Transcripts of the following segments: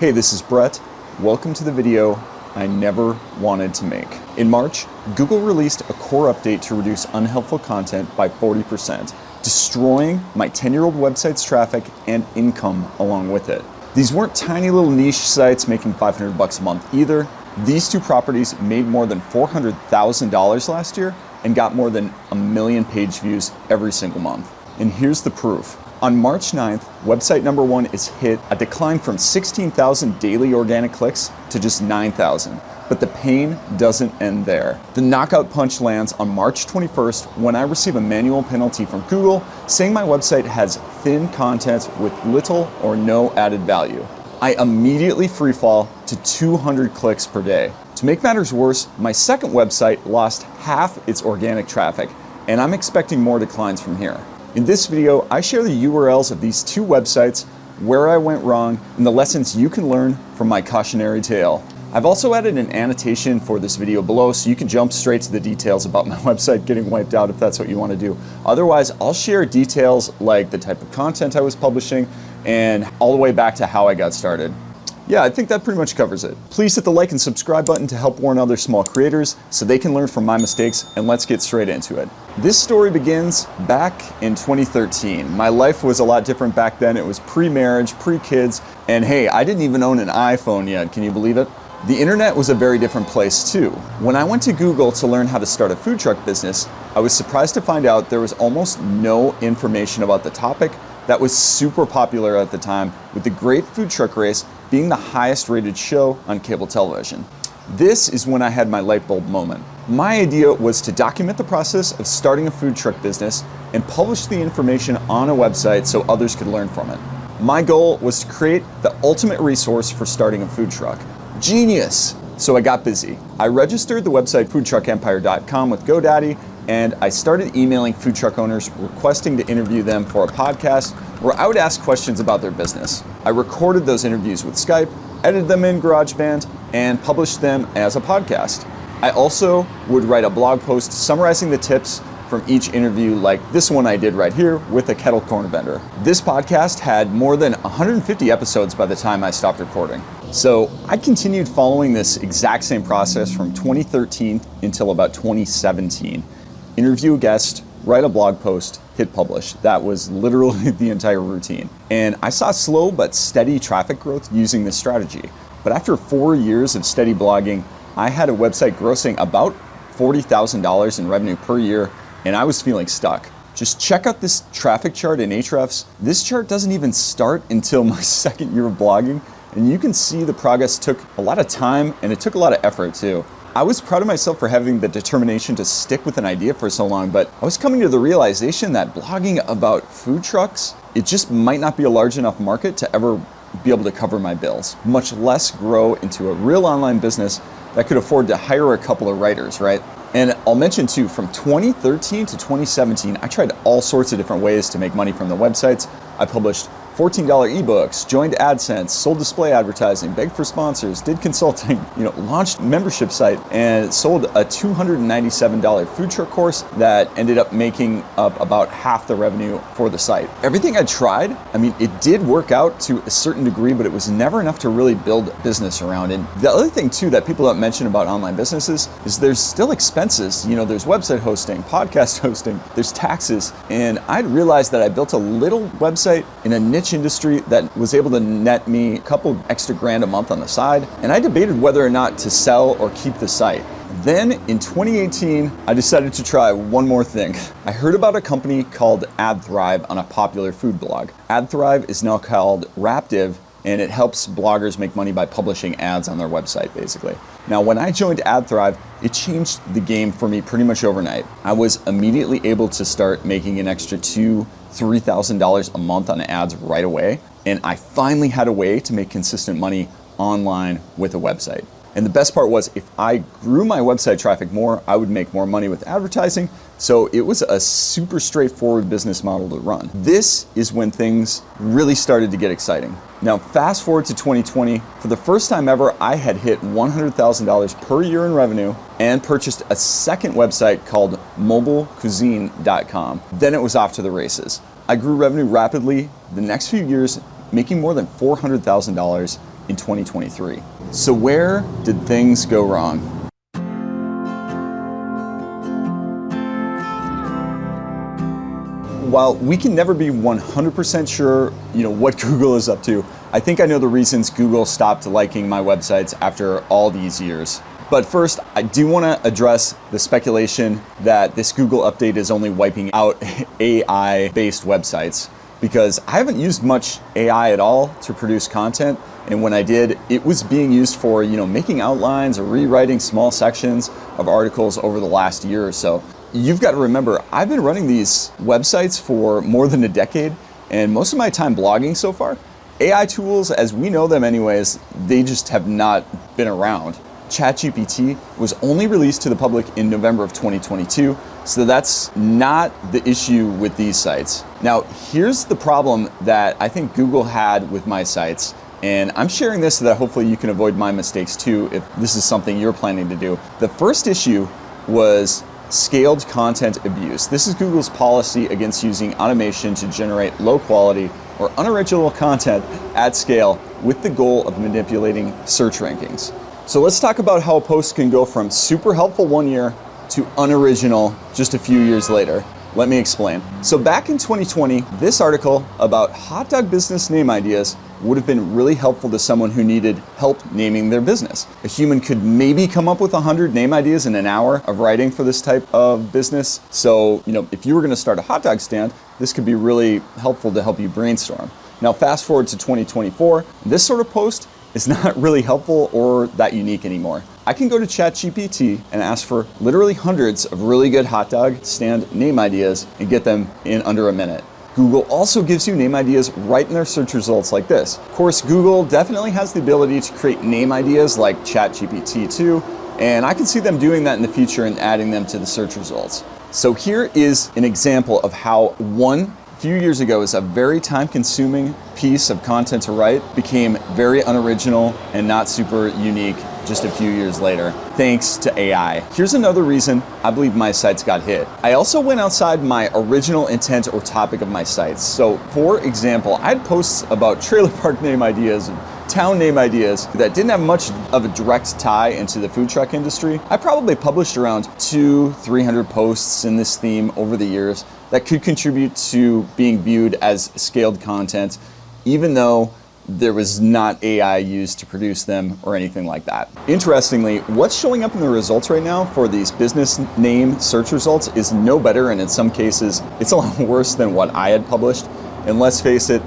Hey, this is Brett. Welcome to the video I never wanted to make. In March, Google released a core update to reduce unhelpful content by 40%, destroying my 10-year-old website's traffic and income along with it. These weren't tiny little niche sites making $500 a month either. These two properties made more than $400,000 last year and got more than 1 million page views every single month. And here's the proof. On March 9th, website number one is hit a decline from 16,000 daily organic clicks to just 9,000. But the pain doesn't end there. The knockout punch lands on March 21st when I receive a manual penalty from Google saying my website has thin content with little or no added value. I immediately freefall to 200 clicks per day. To make matters worse, my second website lost half its organic traffic, and I'm expecting more declines from here. In this video, I share the URLs of these two websites, where I went wrong, and the lessons you can learn from my cautionary tale. I've also added an annotation for this video below so you can jump straight to the details about my website getting wiped out if that's what you want to do. Otherwise, I'll share details like the type of content I was publishing and all the way back to how I got started. Yeah, I think that pretty much covers it. Please hit the like and subscribe button to help warn other small creators so they can learn from my mistakes, and let's get straight into it. This story begins back in 2013. My life was a lot different back then. It was pre-marriage, pre-kids, and hey, I didn't even own an iPhone yet. Can you believe it? The internet was a very different place too. When I went to Google to learn how to start a food truck business, I was surprised to find out there was almost no information about the topic that was super popular at the time, with the Great Food Truck Race being the highest rated show on cable television. This is when I had my light bulb moment. My idea was to document the process of starting a food truck business and publish the information on a website so others could learn from it. My goal was to create the ultimate resource for starting a food truck. Genius! So I got busy. I registered the website foodtruckempire.com with GoDaddy, and I started emailing food truck owners requesting to interview them for a podcast where I would ask questions about their business. I recorded those interviews with Skype, edited them in GarageBand, and published them as a podcast. I also would write a blog post summarizing the tips from each interview, like this one I did right here with a kettle corn vendor. This podcast had more than 150 episodes by the time I stopped recording. So I continued following this exact same process from 2013 until about 2017. Interview a guest, write a blog post, hit publish. That was literally the entire routine. And I saw slow but steady traffic growth using this strategy. But after 4 years of steady blogging, I had a website grossing about $40,000 in revenue per year, and I was feeling stuck. Just check out this traffic chart in Ahrefs. This chart doesn't even start until my second year of blogging, and you can see the progress took a lot of time and it took a lot of effort too. I was proud of myself for having the determination to stick with an idea for so long, but I was coming to the realization that blogging about food trucks, it just might not be a large enough market to ever be able to cover my bills, much less grow into a real online business that could afford to hire a couple of writers, right? And I'll mention too, from 2013 to 2017, I tried all sorts of different ways to make money from the websites. I published $14 ebooks, joined AdSense, sold display advertising, begged for sponsors, did consulting, launched membership site, and sold a $297 food truck course that ended up making up about half the revenue for the site. Everything I tried, it did work out to a certain degree, but it was never enough to really build a business around. And the other thing too that people don't mention about online businesses is there's still expenses. There's website hosting, podcast hosting, there's taxes. And I'd realized that I built a little website in a niche industry that was able to net me a couple extra grand a month on the side, and I debated whether or not to sell or keep the site. Then in 2018, I decided to try one more thing. I heard about a company called AdThrive on a popular food blog. AdThrive is now called Raptive, and it helps bloggers make money by publishing ads on their website, basically. Now, when I joined AdThrive, it changed the game for me pretty much overnight. I was immediately able to start making an extra $2,000-$3,000 a month on ads right away, and I finally had a way to make consistent money online with a website. And the best part was, if I grew my website traffic more, I would make more money with advertising. So it was a super straightforward business model to run. This is when things really started to get exciting. Now, fast forward to 2020, for the first time ever, I had hit $100,000 per year in revenue and purchased a second website called mobilecuisine.com. Then it was off to the races. I grew revenue rapidly the next few years, making more than $400,000 in 2023. So where did things go wrong? While we can never be 100% sure, what Google is up to, I think I know the reasons Google stopped liking my websites after all these years. But first, I do want to address the speculation that this Google update is only wiping out AI-based websites, because I haven't used much AI at all to produce content. And when I did, it was being used for, making outlines or rewriting small sections of articles over the last year or so. You've got to remember, I've been running these websites for more than a decade, and most of my time blogging so far, AI tools, as we know them anyways, they just have not been around. ChatGPT was only released to the public in November of 2022, so that's not the issue with these sites. Now, here's the problem that I think Google had with my sites, and I'm sharing this so that hopefully you can avoid my mistakes too if this is something you're planning to do. The first issue was scaled content abuse. This is Google's policy against using automation to generate low quality or unoriginal content at scale with the goal of manipulating search rankings. So let's talk about how a post can go from super helpful one year to unoriginal just a few years later. Let me explain. So back in 2020, this article about hot dog business name ideas would have been really helpful to someone who needed help naming their business. A human could maybe come up with 100 name ideas in an hour of writing for this type of business. So, if you were going to start a hot dog stand, this could be really helpful to help you brainstorm. Now, fast forward to 2024, this sort of post is not really helpful or that unique anymore. I can go to ChatGPT and ask for literally hundreds of really good hot dog stand name ideas and get them in under a minute. Google also gives you name ideas right in their search results like this. Of course, Google definitely has the ability to create name ideas like ChatGPT too, and I can see them doing that in the future and adding them to the search results. So here is an example of how a few years ago is a very time-consuming piece of content to write became very unoriginal and not super unique just a few years later, thanks to AI. Here's another reason I believe my sites got hit. I also went outside my original intent or topic of my sites. So for example, I had posts about trailer park name ideas and town name ideas that didn't have much of a direct tie into the food truck industry. I probably published around 200-300 posts in this theme over the years that could contribute to being viewed as scaled content, even though there was not AI used to produce them or anything like that. Interestingly, what's showing up in the results right now for these business name search results is no better, and in some cases, it's a lot worse than what I had published. And let's face it,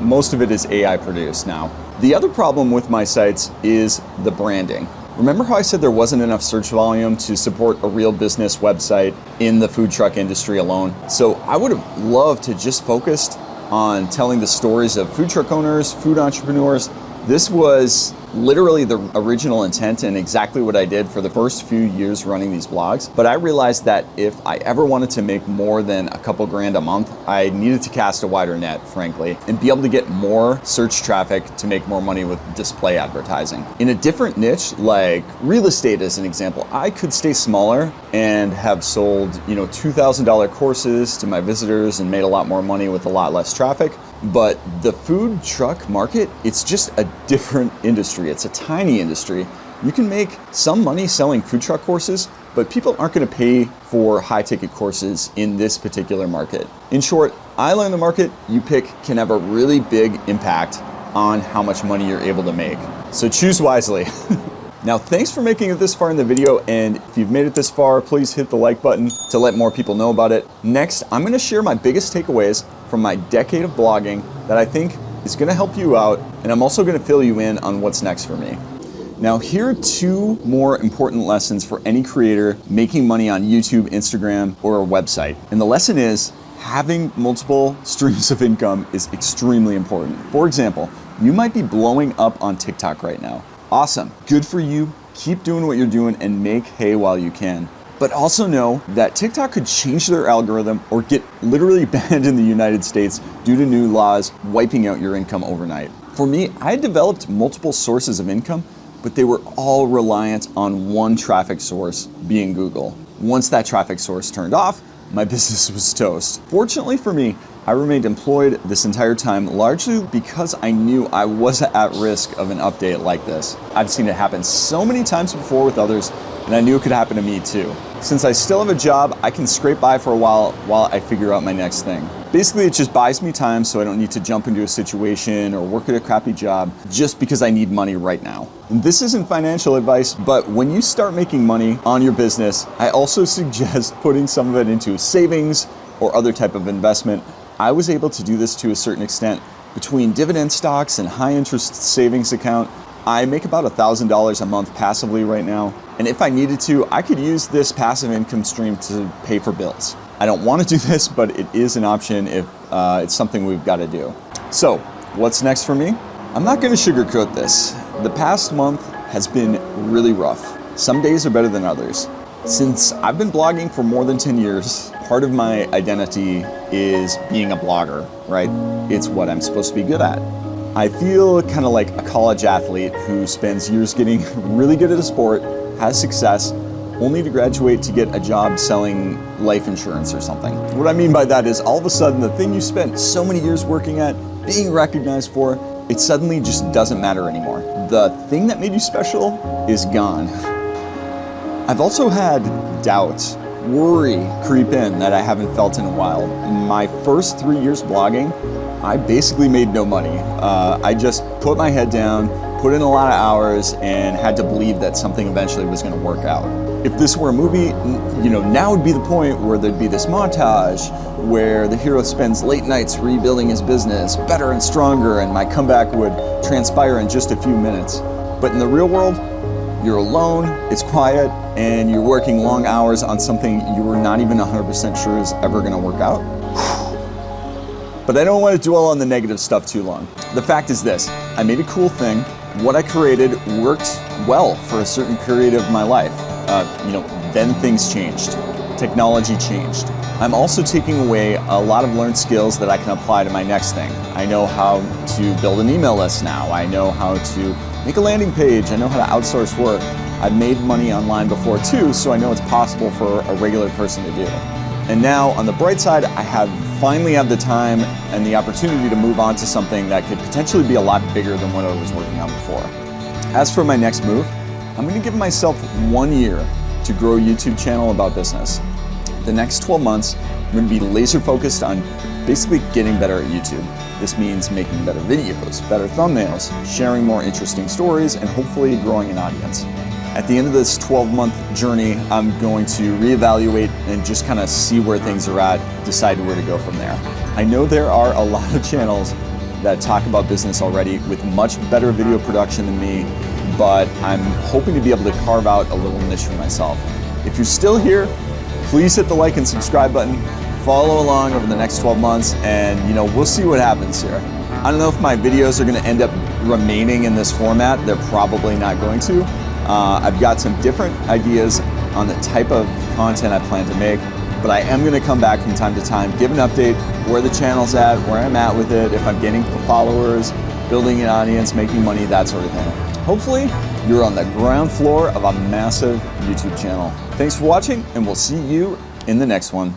most of it is AI produced now. The other problem with my sites is the branding. Remember how I said there wasn't enough search volume to support a real business website in the food truck industry alone? So I would have loved to just focused on telling the stories of food truck owners, food entrepreneurs. This was literally the original intent and exactly what I did for the first few years running these blogs. But I realized that if I ever wanted to make more than a couple grand a month, I needed to cast a wider net, frankly, and be able to get more search traffic to make more money with display advertising. In a different niche, like real estate as an example, I could stay smaller and have sold, $2,000 courses to my visitors and made a lot more money with a lot less traffic. But the food truck market, it's just a different industry. It's a tiny industry. You can make some money selling food truck courses, but people aren't going to pay for high ticket courses in this particular market. In short, I learned the market you pick can have a really big impact on how much money you're able to make. So choose wisely. Now, thanks for making it this far in the video, and if you've made it this far, please hit the like button to let more people know about it. Next, I'm gonna share my biggest takeaways from my decade of blogging that I think is gonna help you out, and I'm also gonna fill you in on what's next for me. Now, here are two more important lessons for any creator making money on YouTube, Instagram, or a website. And the lesson is, having multiple streams of income is extremely important. For example, you might be blowing up on TikTok right now. Awesome, good for you. Keep doing what you're doing and make hay while you can. But also know that TikTok could change their algorithm or get literally banned in the United States due to new laws wiping out your income overnight. For me, I had developed multiple sources of income, but they were all reliant on one traffic source, being Google. Once that traffic source turned off, my business was toast. Fortunately for me, I remained employed this entire time, largely because I knew I was at risk of an update like this. I've seen it happen so many times before with others, and I knew it could happen to me too. Since I still have a job, I can scrape by for a while I figure out my next thing. Basically, it just buys me time so I don't need to jump into a situation or work at a crappy job just because I need money right now. And this isn't financial advice, but when you start making money on your business, I also suggest putting some of it into savings or other type of investment. I was able to do this to a certain extent between dividend stocks and high interest savings account. I make about $1,000 a month passively right now. And if I needed to, I could use this passive income stream to pay for bills. I don't want to do this, but it is an option if it's something we've got to do. So, what's next for me? I'm not going to sugarcoat this. The past month has been really rough. Some days are better than others. Since I've been blogging for more than 10 years, part of my identity is being a blogger, right? It's what I'm supposed to be good at. I feel kind of like a college athlete who spends years getting really good at a sport, has success, only to graduate to get a job selling life insurance or something. What I mean by that is all of a sudden the thing you spent so many years working at, being recognized for, it suddenly just doesn't matter anymore. The thing that made you special is gone. I've also had doubt, worry creep in that I haven't felt in a while. In my first 3 years blogging, I basically made no money. I just put my head down, put in a lot of hours, and had to believe that something eventually was going to work out. If this were a movie, now would be the point where there'd be this montage where the hero spends late nights rebuilding his business better and stronger, and my comeback would transpire in just a few minutes. But in the real world, you're alone, it's quiet, and you're working long hours on something you were not even 100% sure is ever going to work out. But I don't want to dwell on the negative stuff too long. The fact is this, I made a cool thing. What I created worked well for a certain period of my life. Then things changed. Technology changed. I'm also taking away a lot of learned skills that I can apply to my next thing. I know how to build an email list now. I know how to make a landing page. I know how to outsource work. I've made money online before too, so I know it's possible for a regular person to do. And now, on the bright side, I finally have the time and the opportunity to move on to something that could potentially be a lot bigger than what I was working on before. As for my next move, I'm going to give myself 1 year to grow a YouTube channel about business. The next 12 months, I'm going to be laser focused on basically getting better at YouTube. This means making better videos, better thumbnails, sharing more interesting stories, and hopefully growing an audience. At the end of this 12-month journey, I'm going to reevaluate and just kind of see where things are at, decide where to go from there. I know there are a lot of channels that talk about business already with much better video production than me, but I'm hoping to be able to carve out a little niche for myself. If you're still here, please hit the like and subscribe button, follow along over the next 12 months, and we'll see what happens here. I don't know if my videos are going to end up remaining in this format. They're probably not going to. I've got some different ideas on the type of content I plan to make, but I am going to come back from time to time, give an update where the channel's at, where I'm at with it, if I'm getting followers, building an audience, making money, that sort of thing. Hopefully, you're on the ground floor of a massive YouTube channel. Thanks for watching, and we'll see you in the next one.